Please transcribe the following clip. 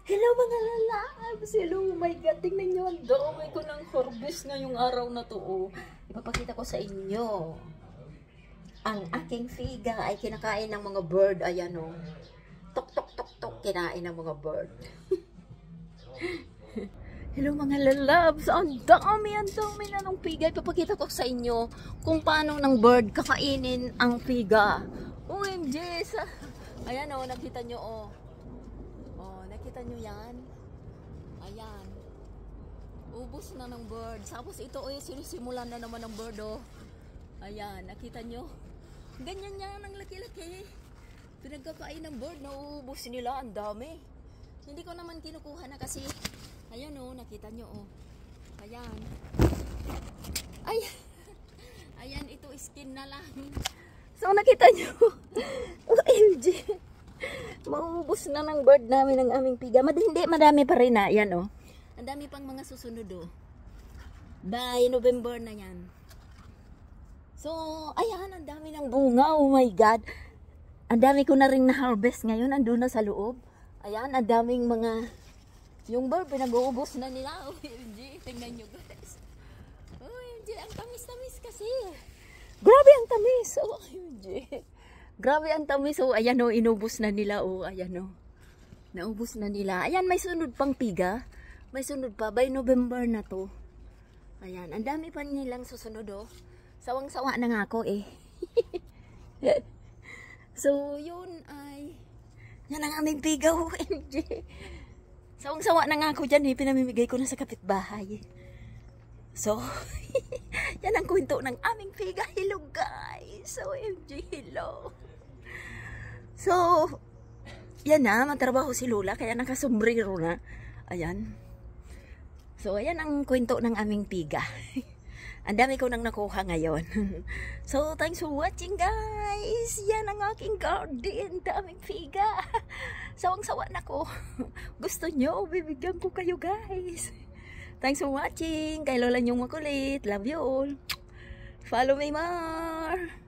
Hello mga lalabs! Hello, oh my God! Tingnan nyo, ang dami ko ng harvest ngayong araw na to. Oh. Ipapakita ko sa inyo. Ang aking figa ay kinakain ng mga bird. Ayan o. Oh. Tok, tok, tok, tok. Kinain ng mga bird. Hello mga lalabs! Ang dami na ng figa. Ipapakita ko sa inyo kung paano ng bird kakainin ang figa. OMG! Ayan o, oh, nakita nyo o. Oh. Oh, nakita nyo yan? Ayan. Ubos na ng bird. Tapos ito ay sinisimulan na naman ng bird oh. Ayan, nakita nyo? Ganyan yan ang laki-laki. Pinagkakain ng bird, nauubos nila. Ang dami. Hindi ko naman kinukuha na kasi. Ayan oh, nakita nyo oh. Ayan. Ay. Ayan, ito skin na lang. So nakita nyo? OMG. Maubos na ng bird namin ang aming piga. Hindi, madami pa rin na. Yan oh. Ang dami pang mga susunod oh. By November na yan. So, ayan, ang dami ng bunga. Oh my God. Ang dami ko na rin na-harvest ngayon. Andun na sa loob. Ayan, ang daming mga... Yung bird, pinag-uubos na nila. OMG, tingnan nyo guys. OMG, ang tamis-tamis kasi. Grabe ang tamis. OMG. Grabe ang tamis. Oh, ayan oh, inubos na nila. Oh, ayan oh. Naubos na nila. Ayan, may sunod pang piga. May sunod pa. By November na to. Ayan, ang dami pa nilang susunod oh. Sawang-sawa na nga ako eh. So, yun ay... Yan ang aming piga. OMG. Sawang-sawa na nga ako dyan eh. Pinamimigay ko na sa kapitbahay. So, yan ang kwento ng aming piga. Hello guys. OMG, hello. So, yan na. Matrabaho si Lola. Kaya nakasombrero na. Ayan. So, ayan ang kwento ng aming piga. Ang dami ko nang nakuha ngayon. So, thanks for watching guys. Yan ang aking garden. Daming figa. Sawang-sawa na ko. Gusto nyo? Bibigyan ko kayo guys. Thanks for watching. Kay Lola nyong makulit. Love you all. Follow me more.